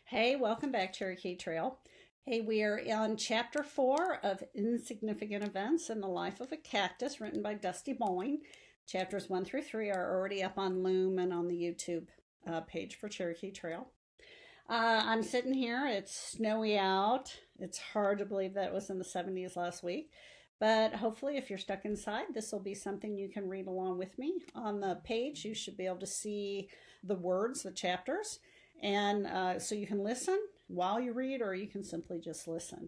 Hey, welcome back, Cherokee Trail. Hey, we are on chapter 4 of Insignificant Events in the Life of a Cactus, written by Dusti. Chapters 1 through 3 are already up on Loom and on the YouTube page for Cherokee Trail. I'm sitting here. It's snowy out. It's hard to believe that it was in the 70s last week. But hopefully, if you're stuck inside, this will be something you can read along with me. On the page, you should be able to see the words, the chapters. And so you can listen while you read, or you can simply just listen.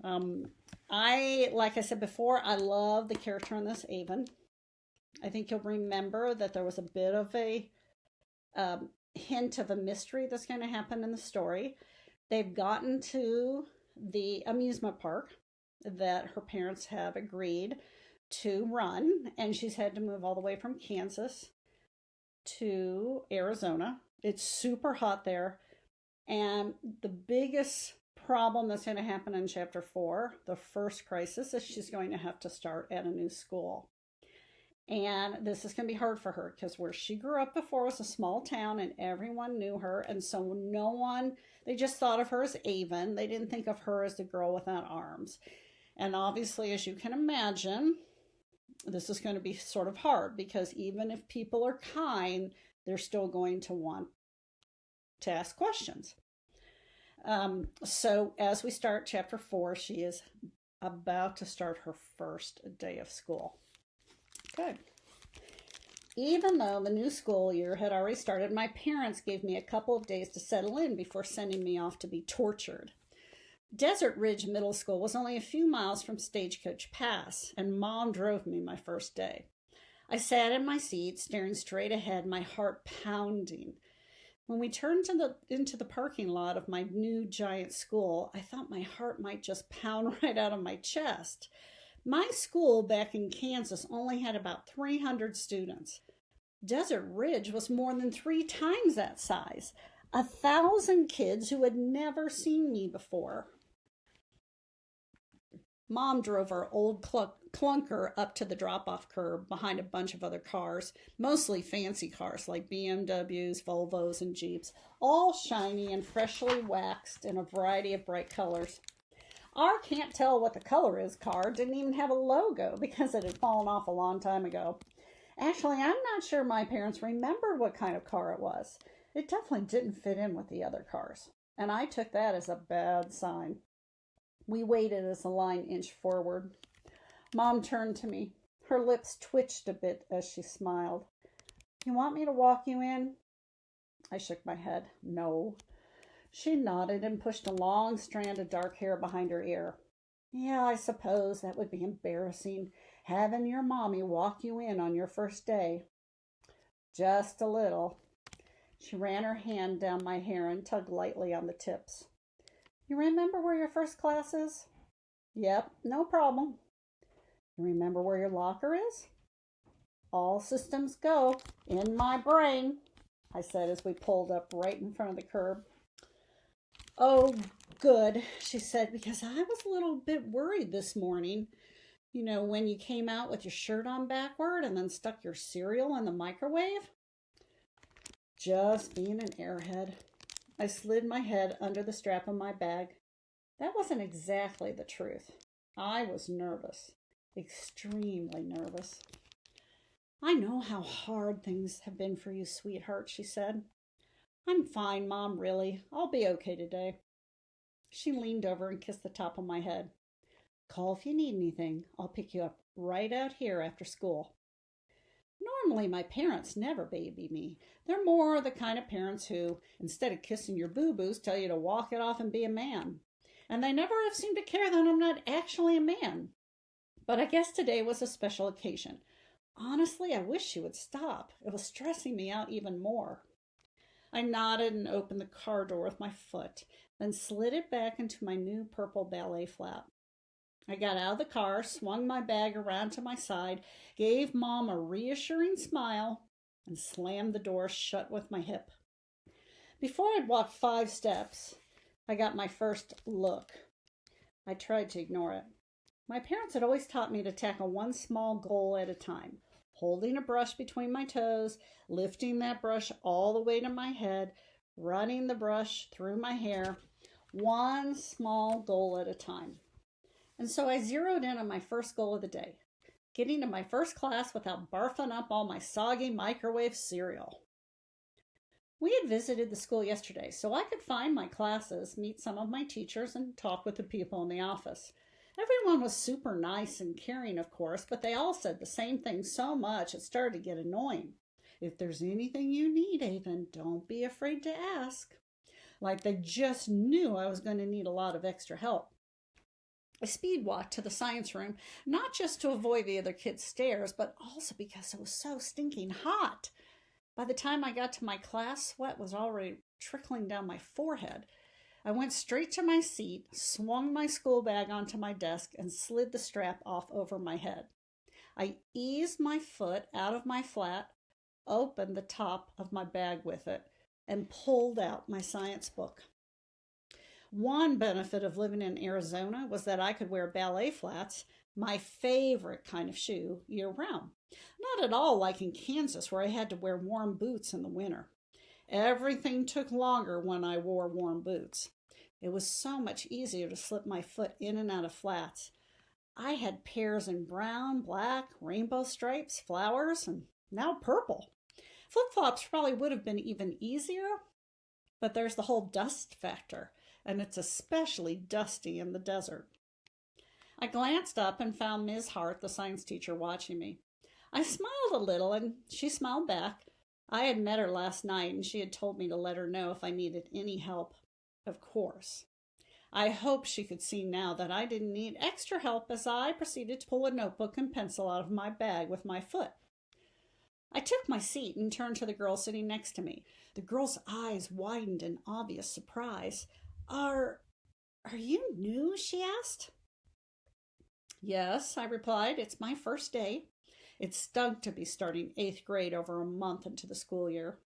Like I said before, I love the character in this, Avon. I think you'll remember that there was a bit of a hint of a mystery that's going to happen in the story. They've gotten to the amusement park that her parents have agreed to run, and she's had to move all the way from Kansas to Arizona. It's super hot there. And the biggest problem that's going to happen in chapter 4, the first crisis, is she's going to have to start at a new school. And this is going to be hard for her because where she grew up before was a small town and everyone knew her. And so they just thought of her as Avon. They didn't think of her as the girl without arms. And obviously, as you can imagine, this is going to be sort of hard because even if people are kind, they're still going to want to ask questions. So as we start chapter 4, she is about to start her first day of school. Good. Even though the new school year had already started, my parents gave me a couple of days to settle in before sending me off to be tortured. Desert Ridge Middle School was only a few miles from Stagecoach Pass, and Mom drove me my first day. I sat in my seat, staring straight ahead, my heart pounding. When we turned into the parking lot of my new giant school, I thought my heart might just pound right out of my chest. My school back in Kansas only had about 300 students. Desert Ridge was more than 3 times that size. 1,000 kids who had never seen me before. Mom drove our old clunker up to the drop-off curb behind a bunch of other cars, mostly fancy cars like BMWs, Volvos, and Jeeps, all shiny and freshly waxed in a variety of bright colors. Our can't tell what the color is car didn't even have a logo because it had fallen off a long time ago. Actually, I'm not sure my parents remembered what kind of car it was. It definitely didn't fit in with the other cars, and I took that as a bad sign. We waited as the line inched forward. Mom turned to me. Her lips twitched a bit as she smiled. You want me to walk you in? I shook my head. No. She nodded and pushed a long strand of dark hair behind her ear. Yeah, I suppose that would be embarrassing, having your mommy walk you in on your first day. Just a little. She ran her hand down my hair and tugged lightly on the tips. You remember where your first class is? Yep, no problem. You remember where your locker is? All systems go. In my brain, I said as we pulled up right in front of the curb. Oh, good, she said, because I was a little bit worried this morning. You know, when you came out with your shirt on backward and then stuck your cereal in the microwave? Just being an airhead. I slid my head under the strap of my bag. That wasn't exactly the truth. I was nervous, extremely nervous. I know how hard things have been for you, sweetheart, she said. I'm fine, Mom, really. I'll be okay today. She leaned over and kissed the top of my head. Call if you need anything. I'll pick you up right out here after school. Normally, my parents never baby me. They're more the kind of parents who, instead of kissing your boo-boos, tell you to walk it off and be a man. And they never have seemed to care that I'm not actually a man. But I guess today was a special occasion. Honestly, I wish she would stop. It was stressing me out even more. I nodded and opened the car door with my foot, then slid it back into my new purple ballet flap. I got out of the car, swung my bag around to my side, gave Mom a reassuring smile, and slammed the door shut with my hip. Before I'd walked 5 steps, I got my first look. I tried to ignore it. My parents had always taught me to tackle one small goal at a time, holding a brush between my toes, lifting that brush all the way to my head, running the brush through my hair, one small goal at a time. And so I zeroed in on my first goal of the day, getting to my first class without barfing up all my soggy microwave cereal. We had visited the school yesterday, so I could find my classes, meet some of my teachers, and talk with the people in the office. Everyone was super nice and caring, of course, but they all said the same thing so much it started to get annoying. If there's anything you need, Avon, don't be afraid to ask. Like they just knew I was going to need a lot of extra help. I speed walked to the science room, not just to avoid the other kids' stares, but also because it was so stinking hot. By the time I got to my class, sweat was already trickling down my forehead. I went straight to my seat, swung my school bag onto my desk, and slid the strap off over my head. I eased my foot out of my flat, opened the top of my bag with it, and pulled out my science book. One benefit of living in Arizona was that I could wear ballet flats, my favorite kind of shoe, year-round. Not at all like in Kansas, where I had to wear warm boots in the winter. Everything took longer when I wore warm boots. It was so much easier to slip my foot in and out of flats. I had pairs in brown, black, rainbow stripes, flowers, and now purple. Flip-flops probably would have been even easier, but there's the whole dust factor, and it's especially dusty in the desert. I glanced up and found Ms. Hart, the science teacher, watching me. I smiled a little, and she smiled back. I had met her last night, and she had told me to let her know if I needed any help. Of course. I hoped she could see now that I didn't need extra help as I proceeded to pull a notebook and pencil out of my bag with my foot. I took my seat and turned to the girl sitting next to me. The girl's eyes widened in obvious surprise. Are you new?" she asked. "Yes," I replied. "It's my first day." It stunk to be starting 8th grade over a month into the school year.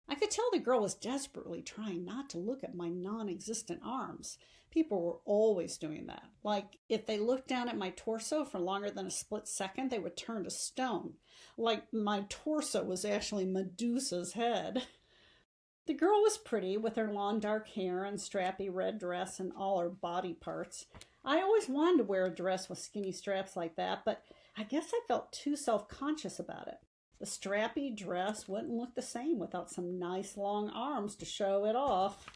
I could tell the girl was desperately trying not to look at my non-existent arms. People were always doing that. Like, if they looked down at my torso for longer than a split second, they would turn to stone. Like my torso was actually Medusa's head. The girl was pretty, with her long dark hair and strappy red dress and all her body parts. I always wanted to wear a dress with skinny straps like that, but I guess I felt too self-conscious about it. The strappy dress wouldn't look the same without some nice long arms to show it off.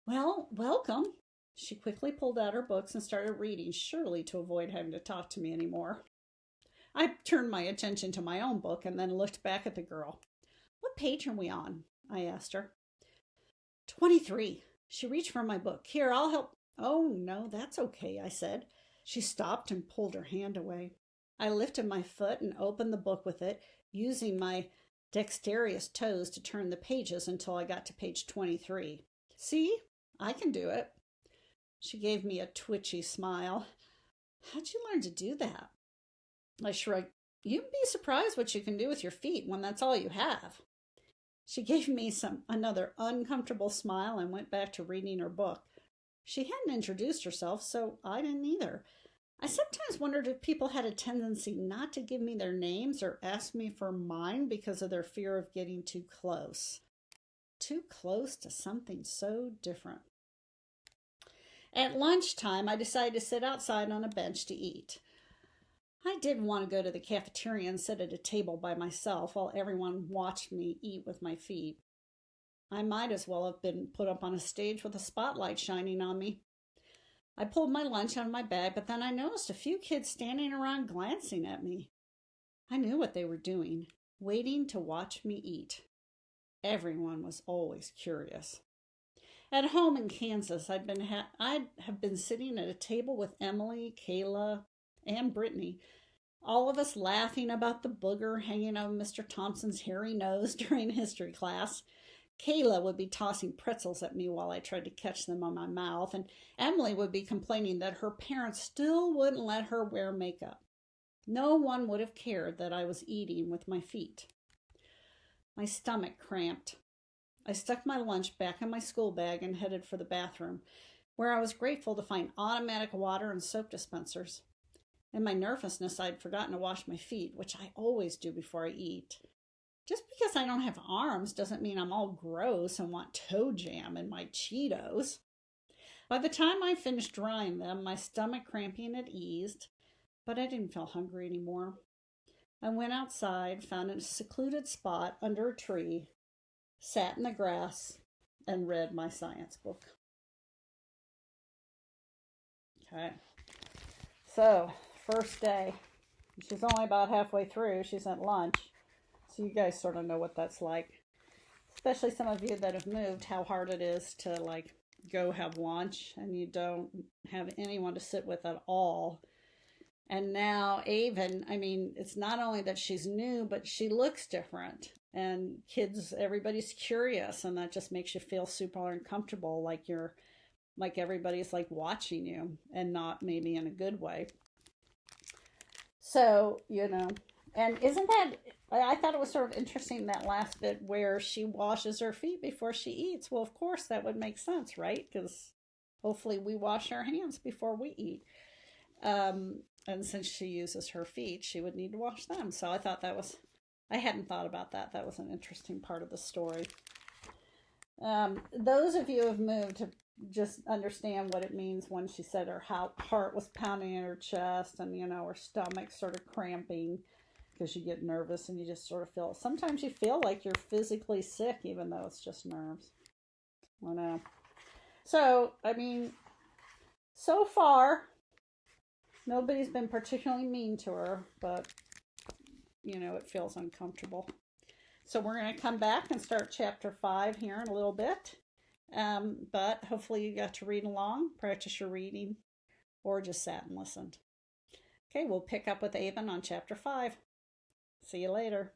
"Well, welcome." She quickly pulled out her books and started reading, surely to avoid having to talk to me anymore. I turned my attention to my own book and then looked back at the girl. "What page are we on?" I asked her. 23. She reached for my book. "Here, I'll help." "Oh, no, that's okay," I said. She stopped and pulled her hand away. I lifted my foot and opened the book with it, using my dexterous toes to turn the pages until I got to page 23. "See? I can do it." She gave me a twitchy smile. "How'd you learn to do that?" I shrugged. "You'd be surprised what you can do with your feet when that's all you have." She gave me another uncomfortable smile and went back to reading her book. She hadn't introduced herself, so I didn't either. I sometimes wondered if people had a tendency not to give me their names or ask me for mine because of their fear of getting too close. Too close to something so different. At lunchtime, I decided to sit outside on a bench to eat. I didn't want to go to the cafeteria and sit at a table by myself while everyone watched me eat with my feet. I might as well have been put up on a stage with a spotlight shining on me. I pulled my lunch out of my bag, but then I noticed a few kids standing around glancing at me. I knew what they were doing, waiting to watch me eat. Everyone was always curious. At home in Kansas, I'd have been sitting at a table with Emily, Kayla, and Brittany, all of us laughing about the booger hanging on Mr. Thompson's hairy nose during history class. Kayla would be tossing pretzels at me while I tried to catch them on my mouth, and Emily would be complaining that her parents still wouldn't let her wear makeup. No one would have cared that I was eating with my feet. My stomach cramped. I stuck my lunch back in my school bag and headed for the bathroom, where I was grateful to find automatic water and soap dispensers. In my nervousness, I'd forgotten to wash my feet, which I always do before I eat. Just because I don't have arms doesn't mean I'm all gross and want toe jam in my Cheetos. By the time I finished drying them, my stomach cramping had eased, but I didn't feel hungry anymore. I went outside, found a secluded spot under a tree, sat in the grass, and read my science book. Okay. So, first day. She's only about halfway through. She's at lunch. So you guys sort of know what that's like. Especially some of you that have moved, how hard it is to like go have lunch and you don't have anyone to sit with at all. And now Avon, I mean, it's not only that she's new, but she looks different. And kids, everybody's curious, and that just makes you feel super uncomfortable, like everybody's like watching you, and not maybe in a good way. So, and isn't that, I thought it was sort of interesting, that last bit where she washes her feet before she eats. Well, of course, that would make sense, right? Because hopefully we wash our hands before we eat. And since she uses her feet, she would need to wash them. So I thought I hadn't thought about that. That was an interesting part of the story. Those of you who have moved to just understand what it means when she said her heart was pounding in her chest and, her stomach sort of cramping because you get nervous and you just sort of feel, sometimes you feel like you're physically sick even though it's just nerves. I know. So, I mean, so far, nobody's been particularly mean to her, but, it feels uncomfortable. So we're going to come back and start chapter 5 here in a little bit. But hopefully you got to read along, practice your reading, or just sat and listened. Okay, we'll pick up with Avon on chapter 5. See you later.